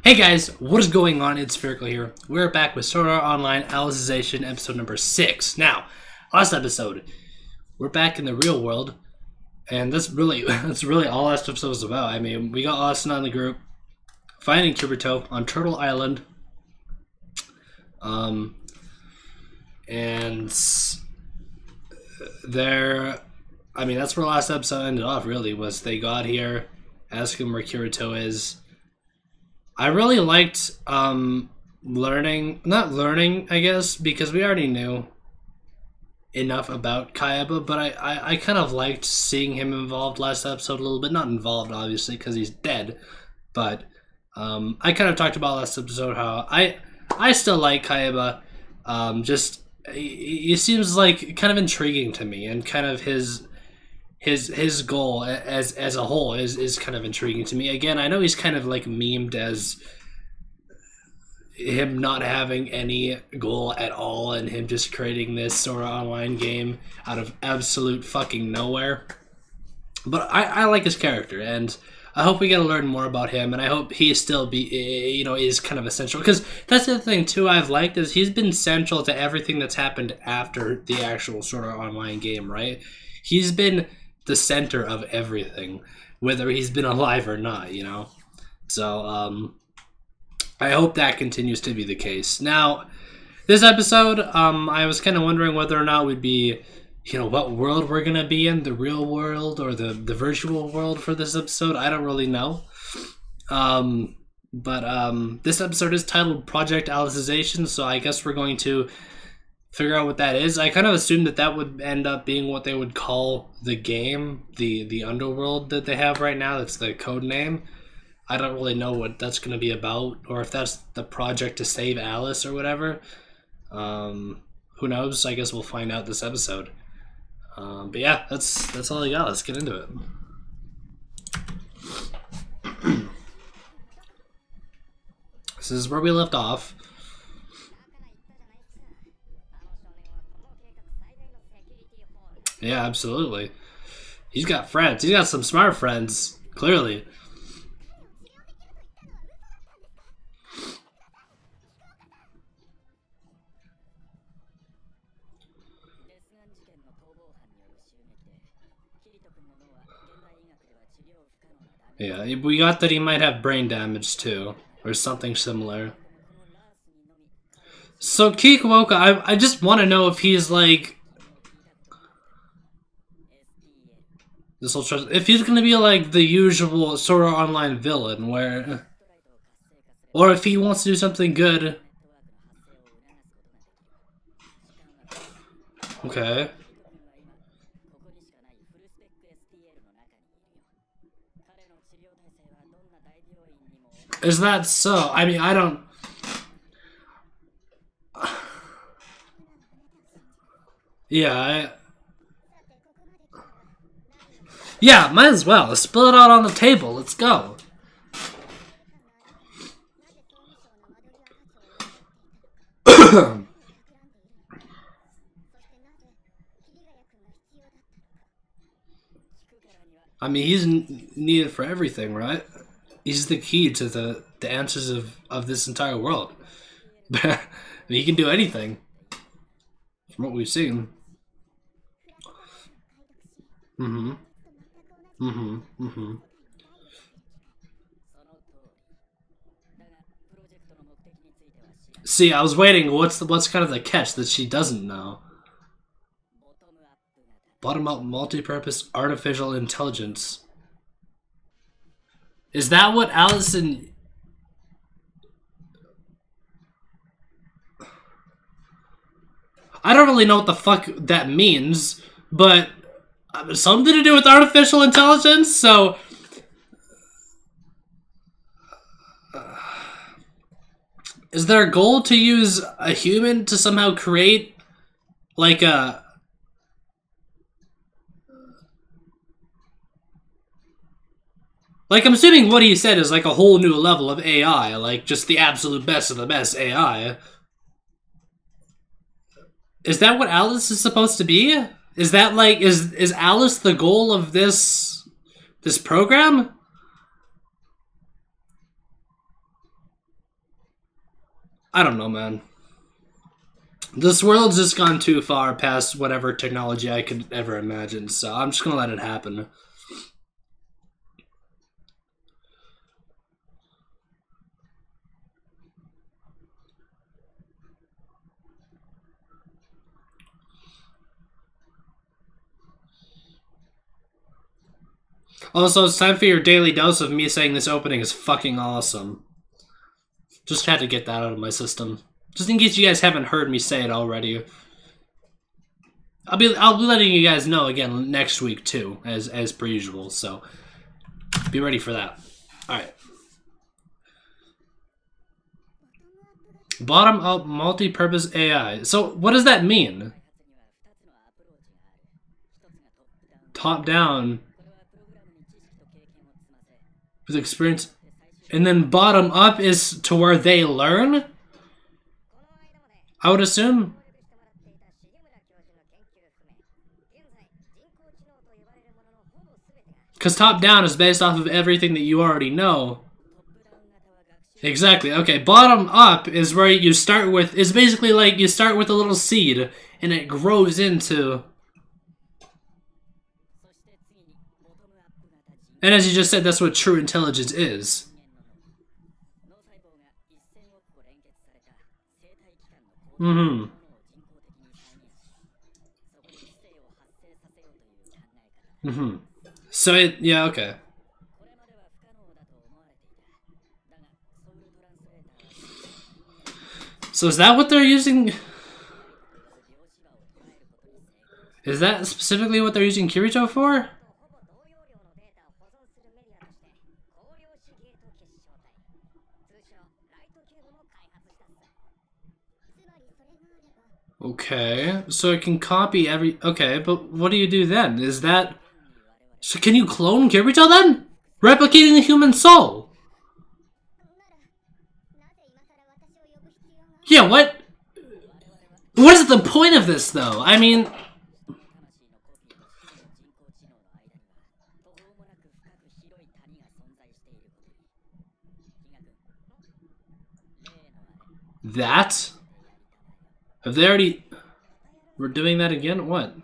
Hey guys, what is going on? It's Spherical here. We're back with Sword Art Online Alicization episode number 6. Now, last episode, we're back in the real world, and that's really all last episode was about. I mean, we got Austin on the group, finding Kirito on Turtle Island, and there, I mean, that's where last episode ended off. Really, was they got here, asking where Kirito is. I really liked not learning, I guess, because we already knew enough about Kayaba, but I kind of liked seeing him involved last episode a little bit. Not involved, obviously, because he's dead, but I kind of talked about last episode how I still like Kayaba. Just he seems like kind of intriguing to me, and kind of his goal as a whole is kind of intriguing to me. Again, I know he's kind of like memed as him not having any goal at all and him just creating this sort of online game out of absolute fucking nowhere. But I like his character, and I hope we get to learn more about him, and I hope he still is kind of essential, because that's the thing too I've liked, is he's been central to everything that's happened after the actual sort of online game, right? He's been the center of everything, whether he's been alive or not, you know? So, I hope that continues to be the case. Now, this episode, I was kind of wondering whether or not we'd be, what world we're going to be in, the real world or the virtual world for this episode. I don't really know. But this episode is titled Project Alicization, so I guess we're going to figure out what that is. I kind of assumed that would end up being what they would call the game, the underworld that they have right now. That's the code name. I don't really know what that's going to be about, or if that's the project to save Alice or whatever. Who knows? I guess we'll find out this episode. But yeah, that's all I got. Let's get into it. This is where we left off. Yeah, absolutely. He's got friends. He's got some smart friends, clearly. Yeah, we got that he might have brain damage too, or something similar. So Kikuoka, I just want to know if he's like this whole trust, if he's gonna be like the usual Sword Art Online villain, where, or if he wants to do something good. Okay. Is that so? I mean, I don't. Yeah, yeah, might as well. Spill it out on the table. Let's go. I mean, he's needed for everything, right? He's the key to the answers of this entire world. I mean, he can do anything, from what we've seen. See, I was waiting. What's kind of the catch that she doesn't know? Bottom-up multi-purpose artificial intelligence. Is that what Allison? I don't really know what the fuck that means, but something to do with artificial intelligence, so is there a goal to use a human to somehow create like a I'm assuming what he said is like a whole new level of AI, like just the absolute best of the best AI. Is that what Alice is supposed to be? Is that like, is Alice the goal of this program? I don't know, man. This world's just gone too far past whatever technology I could ever imagine, so I'm just gonna let it happen. Also, it's time for your daily dose of me saying this opening is fucking awesome. Just had to get that out of my system. Just in case you guys haven't heard me say it already. I'll be letting you guys know again next week too, as per usual, so be ready for that. Alright. Bottom up multi-purpose AI. So what does that mean? Top down with experience, and then bottom up is to where they learn? I would assume. Because top down is based off of everything that you already know. Exactly. Okay, bottom up is where you start with, is basically like you start with a little seed and it grows into. And as you just said, that's what true intelligence is. Mm-hmm. Mm-hmm. So it, yeah, okay. So is that what they're using? Is that specifically what they're using Kirito for? Okay, so it can copy every... Okay, but what do you do then? Is that... So can you clone Kirito then? Replicating the human soul? Yeah, what? What is the point of this, though? I mean... That? Have they already... We're doing that again? What?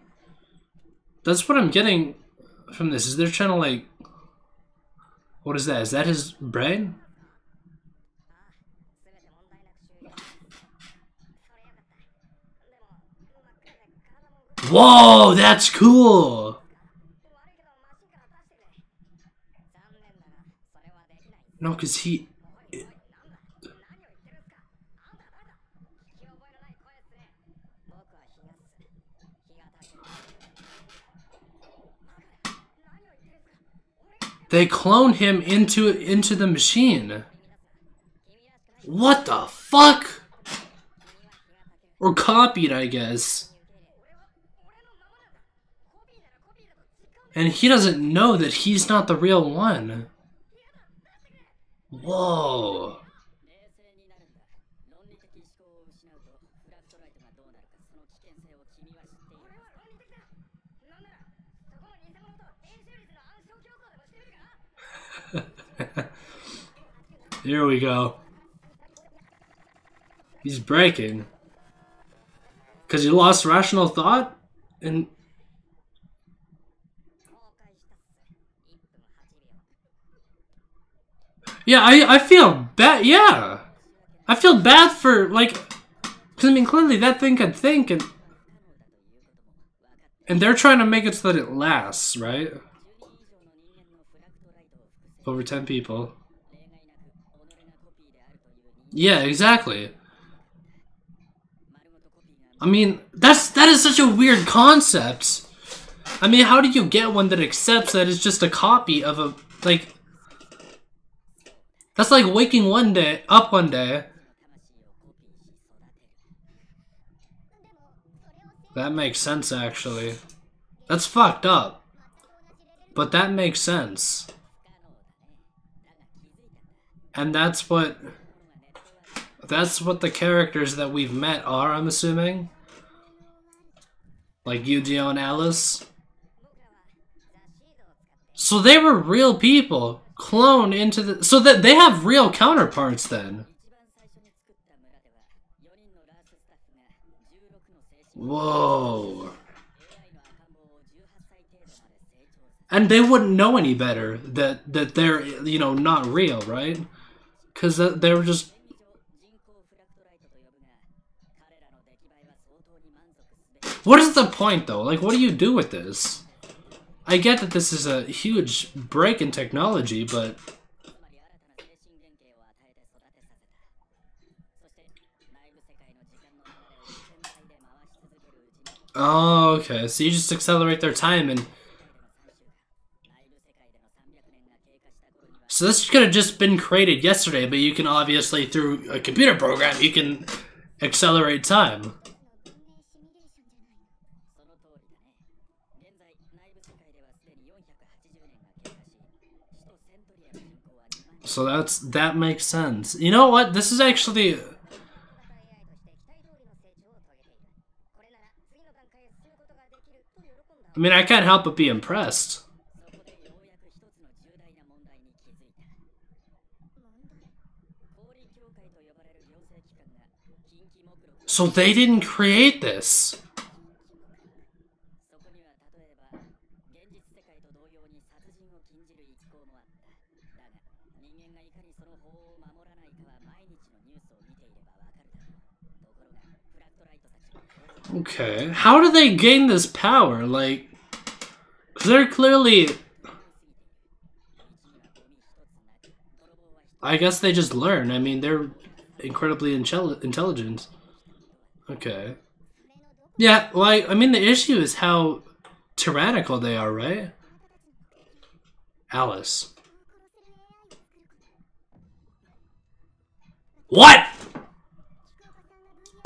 That's what I'm getting from this. Is they're trying to, like... What is that? Is that his brain? Whoa, that's cool! No, because he... They cloned him into the machine. What the fuck? Or copied, I guess. And he doesn't know that he's not the real one. Whoa. Here we go. He's breaking. Because he lost rational thought? And... Yeah, I feel bad, yeah. I feel bad for, like... Because, I mean, clearly that thing can think, and they're trying to make it so that it lasts, right? Over 10 people. Yeah, exactly. I mean, that is such a weird concept. I mean, how do you get one that accepts that it's just a copy of a, like... That's like waking up one day. That makes sense, actually. That's fucked up. But that makes sense. And that's what the characters that we've met are, I'm assuming. Like Yu-Gi-Oh! And Alice. So they were real people, cloned into the... So that they have real counterparts, then. Whoa. And they wouldn't know any better that they're, you know, not real, right? Because they were just... What is the point, though? Like, what do you do with this? I get that this is a huge break in technology, but... Oh, okay. So you just accelerate their time and... So this could have just been created yesterday, but you can obviously, through a computer program, you can accelerate time. So that makes sense. You know what? This is actually... I mean, I can't help but be impressed. So they didn't create this. Okay, how do they gain this power? Like, they're clearly... I guess they just learn. I mean, they're incredibly intelligent. Okay. Yeah, like, I mean, the issue is how tyrannical they are, right? Alice. What?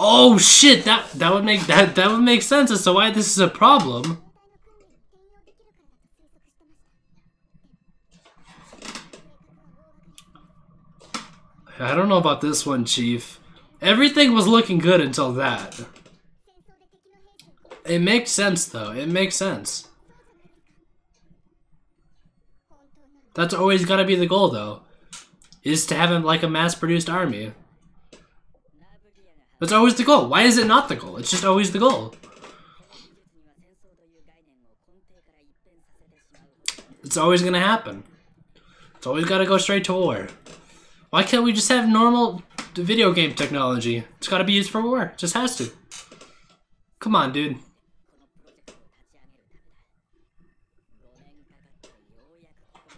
Oh shit! That would make sense as to why this is a problem. I don't know about this one, Chief. Everything was looking good until that. It makes sense, though. It makes sense. That's always gotta be the goal, though. Is to have, like, a mass-produced army. That's always the goal. Why is it not the goal? It's just always the goal. It's always gonna happen. It's always gotta go straight to war. Why can't we just have normal video game technology? It's gotta be used for war. It just has to. Come on, dude.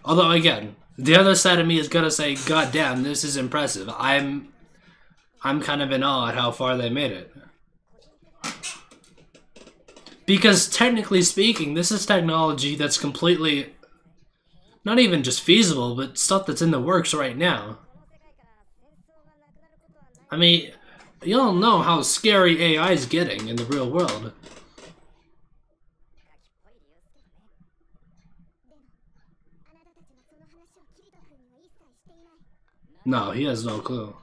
Although, again, the other side of me is gonna say, God damn, this is impressive. I'm kind of in awe at how far they made it. Because technically speaking, this is technology that's completely, not even just feasible, but stuff that's in the works right now. I mean, you all know how scary AI is getting in the real world. No, he has no clue.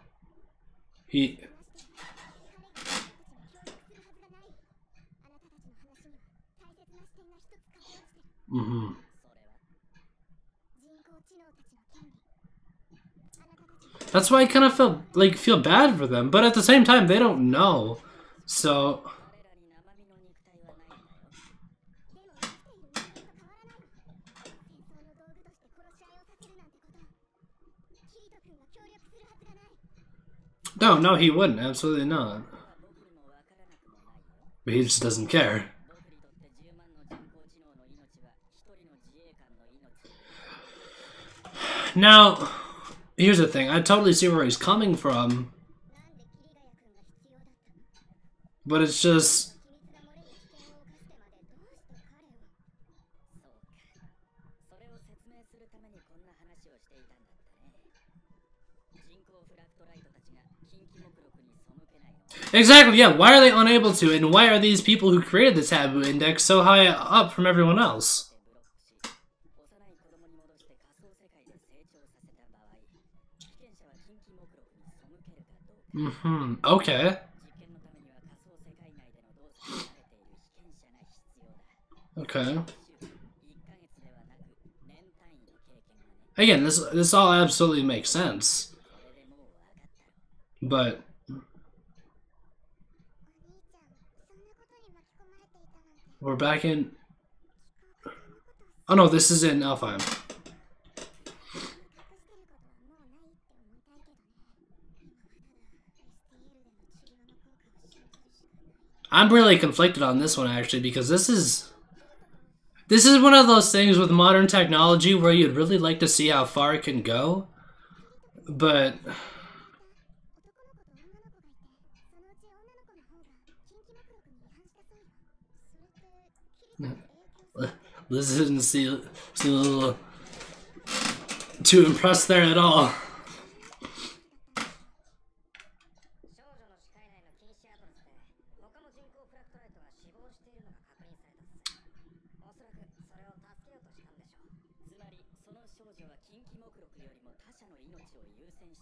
That's why I kind of feel bad for them, but at the same time, they don't know. So no, he wouldn't. Absolutely not. But he just doesn't care. Now, here's the thing. I totally see where he's coming from. But it's just... Exactly, yeah. Why are they unable to? And why are these people who created this Habu Index so high up from everyone else? Okay. Okay. Again, this all absolutely makes sense. But... We're back in... Oh no, this is in Alfheim. I'm really conflicted on this one actually, because this is one of those things with modern technology where you'd really like to see how far it can go, but this didn't seem a little too impressed there at all.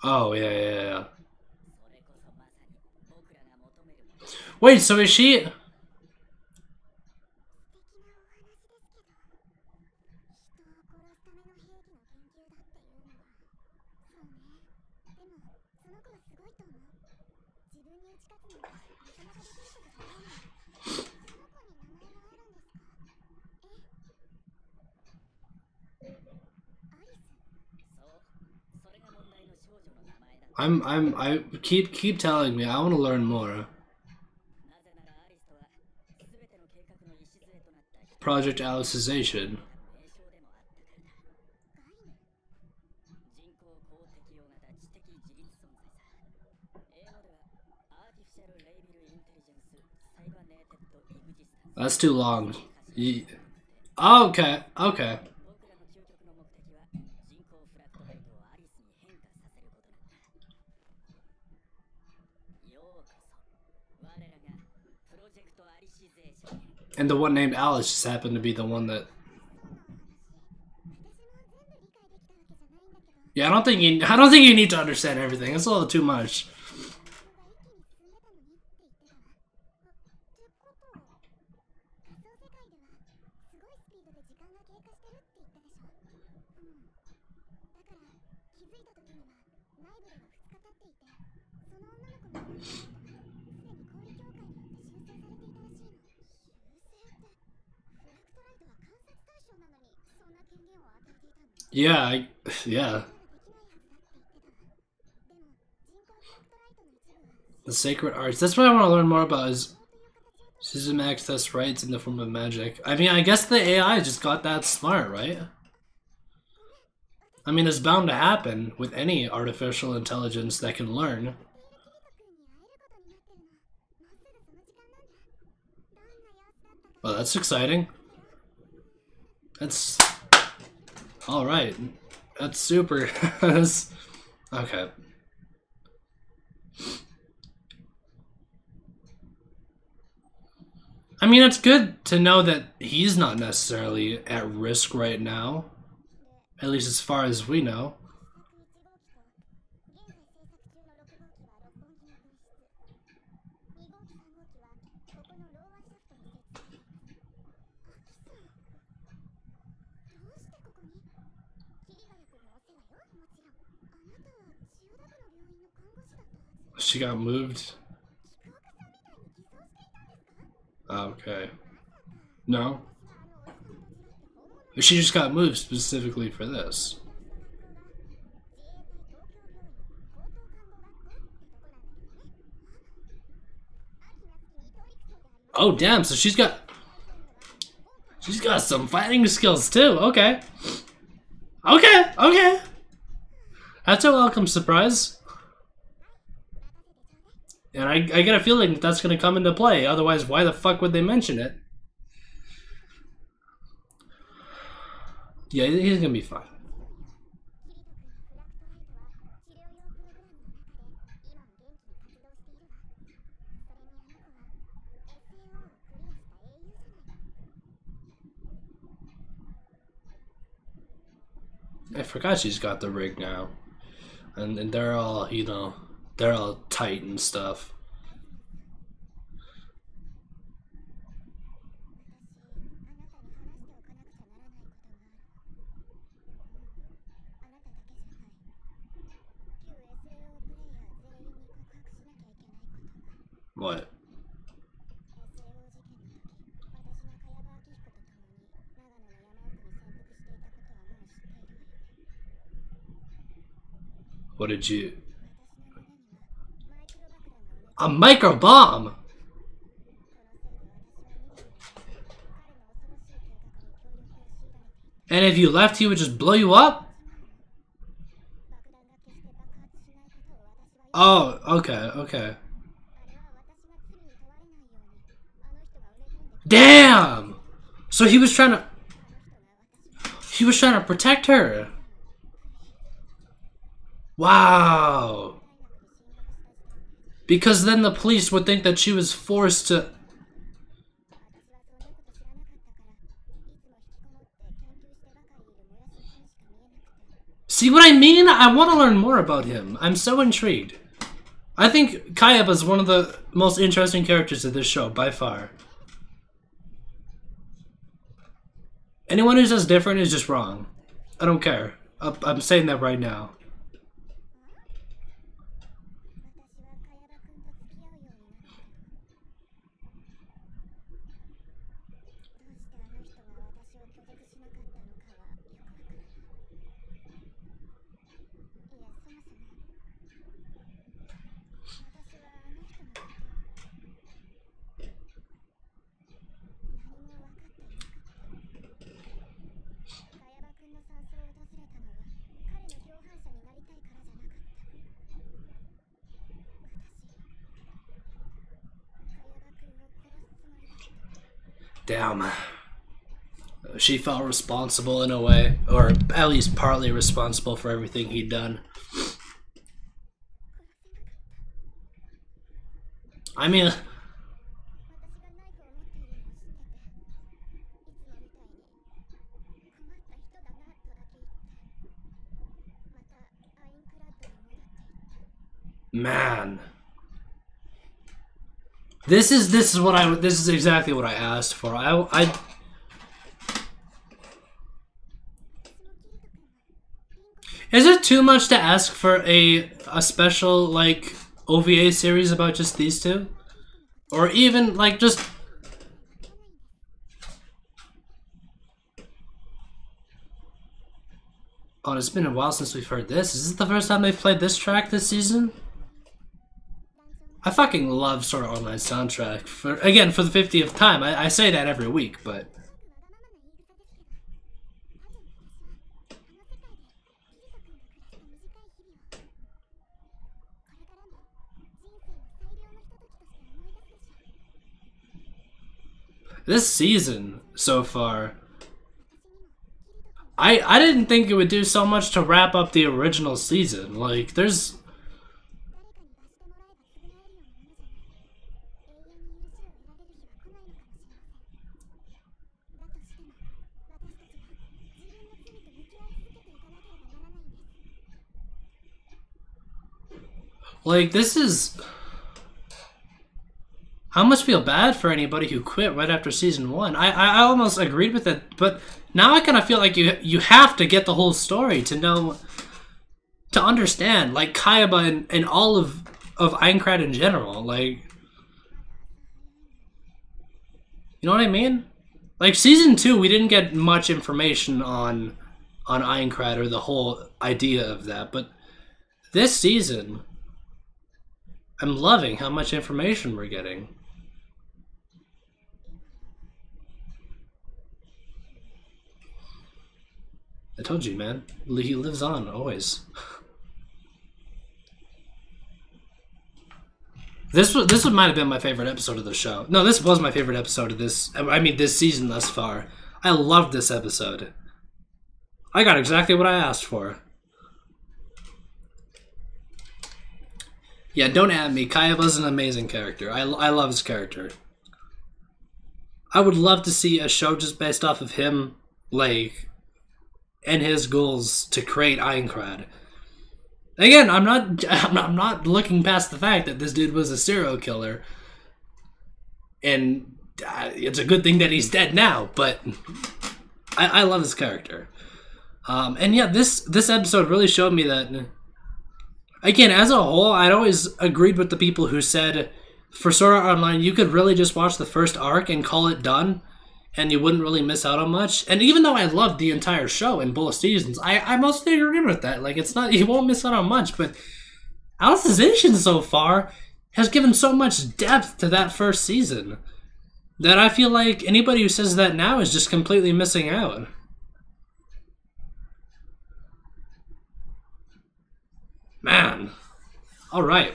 Oh, yeah. Wait, so is she... I keep telling me, I want to learn more. Project Alicization. That's too long. Okay. And the one named Alice just happened to be the one that... Yeah, I don't think you need to understand everything. It's a little too much. Yeah, yeah. The sacred arts. That's what I want to learn more about is system access rights in the form of magic. I mean, I guess the AI just got that smart, right? I mean, it's bound to happen with any artificial intelligence that can learn. Well, that's exciting. That's... Alright. That's super. That's... Okay. I mean, it's good to know that he's not necessarily at risk right now. At least as far as we know. She got moved. Okay. No? She just got moved specifically for this. Oh damn, so she's got some fighting skills too. Okay. Okay. That's a welcome surprise. And I get a feeling that that's going to come into play. Otherwise, why the fuck would they mention it? Yeah, he's going to be fine. I forgot she's got the rig now. And they're all, you know, they're all tight and stuff. What? What did you... A micro bomb? And if you left, he would just blow you up? Oh, okay, okay. Damn! So he was trying to... He was trying to protect her. Wow. Because then the police would think that she was forced to... See what I mean? I want to learn more about him. I'm so intrigued. I think Kayaba is one of the most interesting characters of this show, by far. Anyone who says different is just wrong. I don't care. I'm saying that right now. Damn. She felt responsible in a way, or at least partly responsible for everything he'd done. I mean... Man. This is exactly what I asked for. Is it too much to ask for a special like OVA series about just these two? Or even like just Oh, it's been a while since we've heard this. Is this the first time they've played this track this season? I fucking love Sword Art Online soundtrack. For the 50th time. I say that every week, but... This season, so far... I didn't think it would do so much to wrap up the original season. Like, there's... Like, this is... I almost feel bad for anybody who quit right after season 1. I almost agreed with it, but now I kind of feel like you have to get the whole story to know, to understand, like, Kayaba and all of Aincrad in general, like... You know what I mean? Like, season 2, we didn't get much information on Aincrad or the whole idea of that, but this season... I'm loving how much information we're getting. I told you, man. He lives on, always. This might have been my favorite episode of the show. No, this was my favorite episode of this. I mean, this season thus far. I loved this episode. I got exactly what I asked for. Yeah, don't at me. Kayaba's an amazing character. I love his character. I would love to see a show just based off of him, like, and his goals to create Aincrad. Again, I'm not looking past the fact that this dude was a serial killer, and it's a good thing that he's dead now. But I love his character, and yeah, this episode really showed me that. Again, as a whole, I'd always agreed with the people who said for Sword Art Online, you could really just watch the first arc and call it done, and you wouldn't really miss out on much. And even though I loved the entire show in both seasons, I mostly agree with that. Like, it's not, you won't miss out on much, but Alicization so far has given so much depth to that first season that I feel like anybody who says that now is just completely missing out. Man. Alright.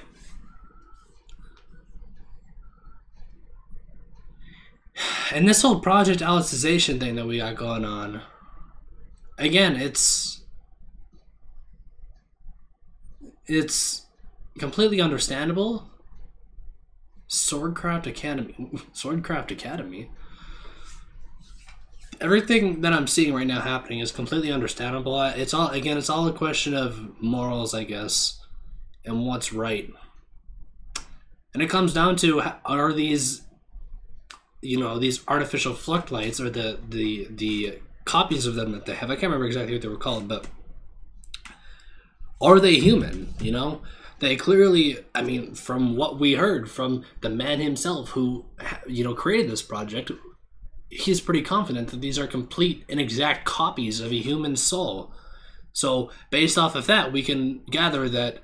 And this whole Project Alicization thing that we got going on, again, it's completely understandable. Swordcraft Academy. Everything that I'm seeing right now happening is completely understandable. It's all a question of morals, I guess, and what's right. And it comes down to, are these, you know, these artificial fluctlights, or the copies of them that they have, I can't remember exactly what they were called, but are they human, you know? They clearly, I mean, from what we heard from the man himself who, you know, created this project, he's pretty confident that these are complete and exact copies of a human soul. So based off of that, we can gather that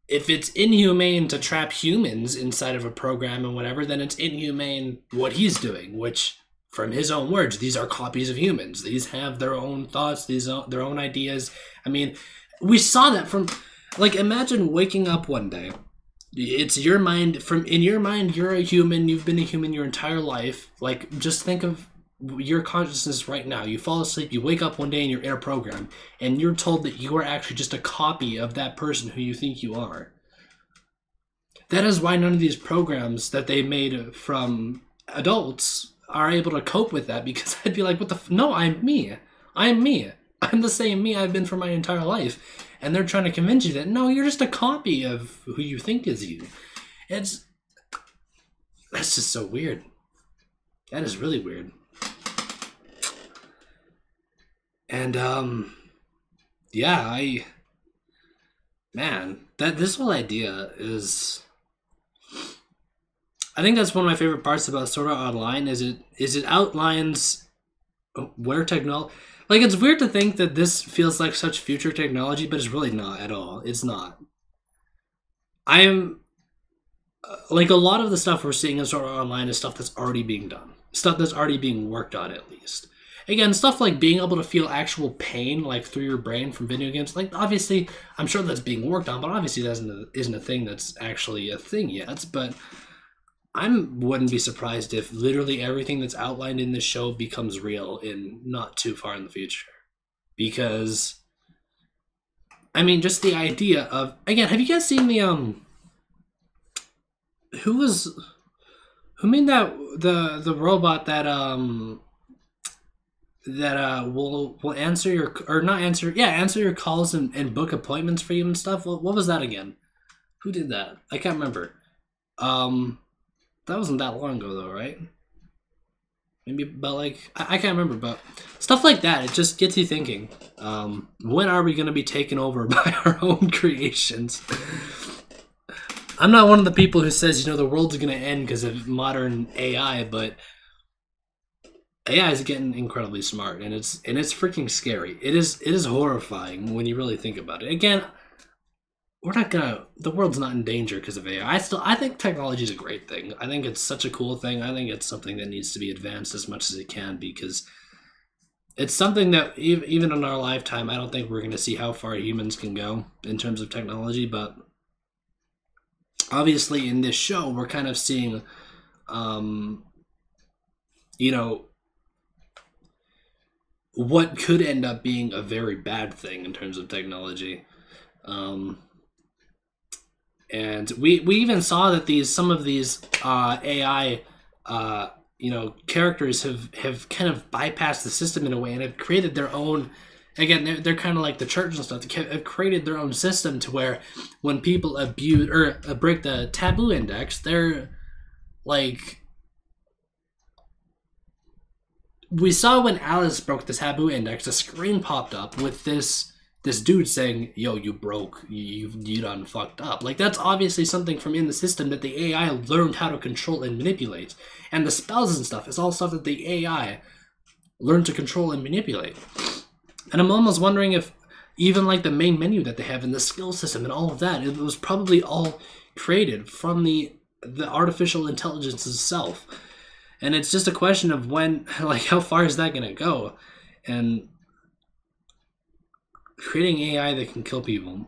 if it's inhumane to trap humans inside of a program and whatever, then it's inhumane what he's doing, which, from his own words, these are copies of humans. These have their own thoughts, their own ideas. I mean, we saw that from, like, imagine waking up one day. It's your mind, in your mind, you're a human, you've been a human your entire life. Like, just think of your consciousness right now. You fall asleep, you wake up one day and you're in a program, and you're told that you are actually just a copy of that person who you think you are. That is why none of these programs that they made from adults are able to cope with that, because I'd be like, what the no, I'm me. I'm me. I'm the same me I've been for my entire life. And they're trying to convince you that, no, you're just a copy of who you think is you. That's just so weird. That is really weird. And, yeah, man, this whole idea is, I think that's one of my favorite parts about Sword Art Online, is it outlines where technology, like, it's weird to think that this feels like such future technology, but it's really not at all. It's not. I am, like, a lot of the stuff we're seeing in Sword Art Online is stuff that's already being done. Stuff that's already being worked on, at least. Again, stuff like being able to feel actual pain, like, through your brain from video games. Like, obviously, I'm sure that's being worked on, but obviously that isn't a thing that's actually a thing yet. But I wouldn't be surprised if literally everything that's outlined in this show becomes real in not too far in the future. Because, I mean, just the idea of, again, have you guys seen the, who made that, the robot that, will answer your, or not answer, yeah, answer your calls and book appointments for you and stuff? What was that again? Who did that? I can't remember. That wasn't that long ago, though, right? Maybe about, like, I can't remember, but stuff like that, it just gets you thinking. When are we going to be taken over by our own creations? I'm not one of the people who says, you know, the world's going to end because of modern AI, but AI is getting incredibly smart, and it's freaking scary. It is horrifying when you really think about it. Again, the world's not in danger because of AI. I think technology is a great thing. I think it's such a cool thing. I think it's something that needs to be advanced as much as it can, because it's something that even in our lifetime, I don't think we're going to see how far humans can go in terms of technology. But obviously in this show, we're kind of seeing, you know, what could end up being a very bad thing in terms of technology. And we even saw that some of these AI you know, characters have kind of bypassed the system in a way and have created their own. Again, they're kind of like the church and stuff. They have created their own system to where when people abuse or break the taboo index, they're like. We saw when Alice broke the taboo index, a screen popped up with this this dude saying, yo, you broke, you done fucked up. Like, that's obviously something from in the system that the AI learned how to control and manipulate. And the spells and stuff is all stuff that the AI learned to control and manipulate. And I'm almost wondering if even like the main menu that they have in the skill system and all of that, it was probably all created from the artificial intelligence itself. And it's just a question of when, like, how far is that going to go? And creating AI that can kill people.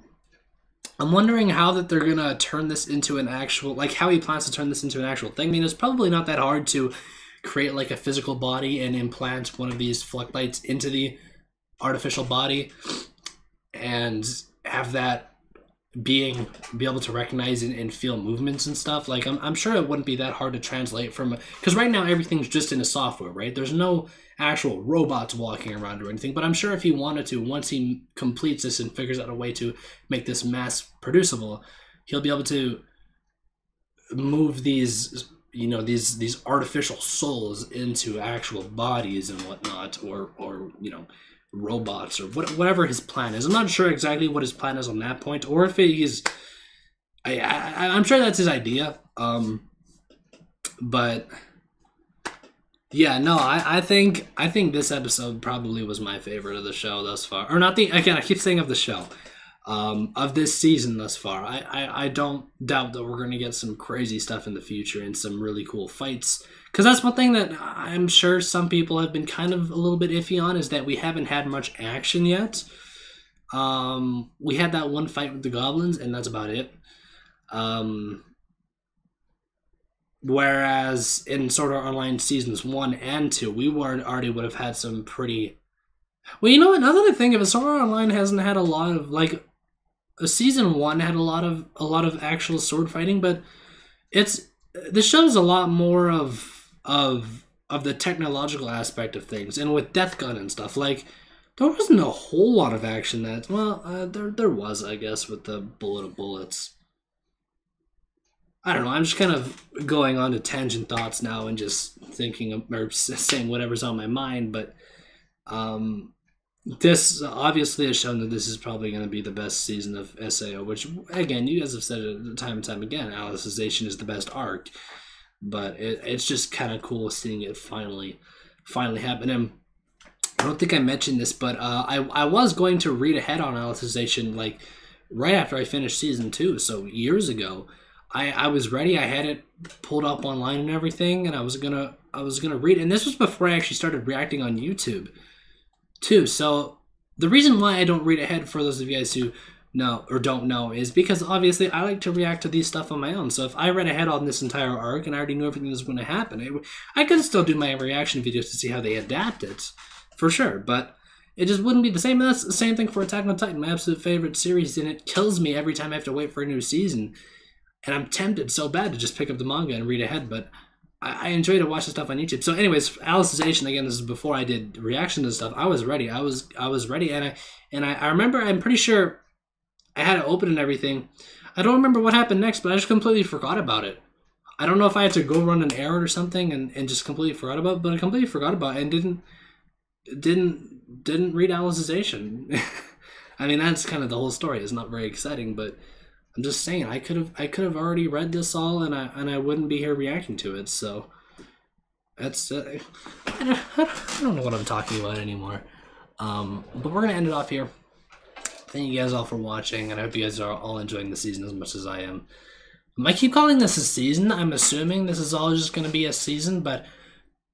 I'm wondering how that they're going to turn this into an actual, like how he plans to turn this into an actual thing. I mean, it's probably not that hard to create like a physical body and implant one of these flux lights into the artificial body and have that be able to recognize and feel movements and stuff. Like, I'm sure it wouldn't be that hard to translate from, because right now everything's just in a software, right? There's no actual robots walking around or anything, but I'm sure if he wanted to, once he completes this and figures out a way to make this mass producible, he'll be able to move these, you know, these artificial souls into actual bodies and whatnot, or you know, robots, or whatever his plan is. I'm not sure exactly what his plan is on that point, or if he's I'm sure that's his idea, but yeah, no, I think this episode probably was my favorite of the show thus far. Or not the, again, I keep saying of the show, of this season thus far. I don't doubt that we're going to get some crazy stuff in the future and some really cool fights. Because that's one thing that I'm sure some people have been kind of a little bit iffy on, is that we haven't had much action yet. We had that one fight with the goblins, and that's about it. Whereas in Sword Art Online Seasons 1 and 2, we already would have had some pretty... Well, you know what? Another thing, if Sword Art Online hasn't had a lot of, like... Season 1 had a lot of actual sword fighting, but this shows a lot more of the technological aspect of things, and with Death Gun and stuff, like, there wasn't a whole lot of action that... Well, there was, I guess, with the bullet of bullets. I don't know, I'm just kind of going on to tangent thoughts now and just thinking or saying whatever's on my mind, but this obviously has shown that this is probably going to be the best season of SAO, which, again, you guys have said it time and time again, Alicization is the best arc, but it's just kind of cool seeing it finally happen. And I don't think I mentioned this, but I was going to read ahead on Alicization, like, right after I finished Season 2, so years ago. I was ready. I had it pulled up online and everything, and I was gonna read. And this was before I actually started reacting on YouTube, too. So the reason why I don't read ahead, for those of you guys who know or don't know, is because obviously I like to react to these stuff on my own. So if I read ahead on this entire arc and I already knew everything that was going to happen, I could still do my reaction videos to see how they adapt it, for sure. But it just wouldn't be the same. And that's the same thing for Attack on Titan, my absolute favorite series, and it kills me every time I have to wait for a new season. And I'm tempted so bad to just pick up the manga and read ahead, but I enjoy to watch the stuff on YouTube. So anyways, Alicization, again, this is before I did reaction to stuff. I was ready. I was ready, and I remember, I'm pretty sure I had it open and everything. I don't remember what happened next, but I just completely forgot about it. I don't know if I had to go run an errand or something and just completely forgot about it, but I completely forgot about it and didn't read Alicization. I mean, that's kind of the whole story. It's not very exciting, but I'm just saying, I could have already read this all, and I wouldn't be here reacting to it. So that's I don't know what I'm talking about anymore. But we're gonna end it off here. Thank you guys all for watching, and I hope you guys are all enjoying the season as much as I am. I keep calling this a season. I'm assuming this is all just gonna be a season, but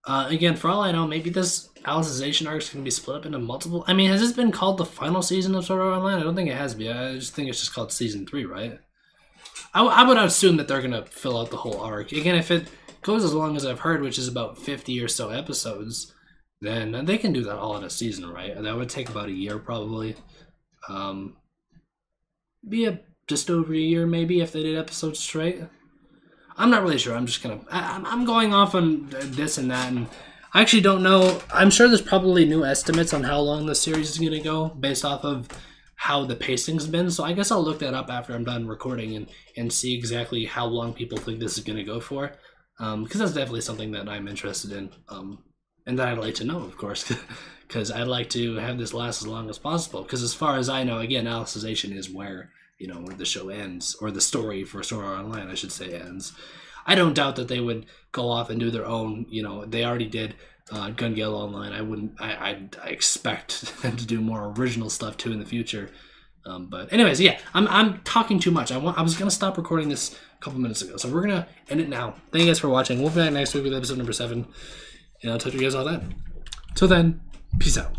again, for all I know, maybe this Alicization arc is going to be split up into multiple... I mean, has this been called the final season of Sword Art Online? I don't think it has been. I just think it's just called Season 3, right? I would assume that they're going to fill out the whole arc. Again, if it goes as long as I've heard, which is about 50 or so episodes, then they can do that all in a season, right? That would take about a year, probably. Just over a year, maybe, if they did episodes straight. I'm not really sure. I'm just gonna... I'm going off on this and that, and I actually don't know. I'm sure there's probably new estimates on how long the series is gonna go based off of how the pacing's been. So I guess I'll look that up after I'm done recording and see exactly how long people think this is gonna go for. Because that's definitely something that I'm interested in. And that I'd like to know, of course, because I'd like to have this last as long as possible. Because as far as I know, again, Alicization is where, you know, where the show ends, or the story for Sword Art Online, I should say, ends. I don't doubt that they would go off and do their own, you know, they already did Gun Gale Online. I expect them to do more original stuff too in the future. But anyways, yeah, I'm talking too much. I was gonna stop recording this a couple minutes ago, so we're gonna end it now. Thank you guys for watching. We'll be back next week with episode number 7, and I'll talk to you guys all then. Till then, peace out.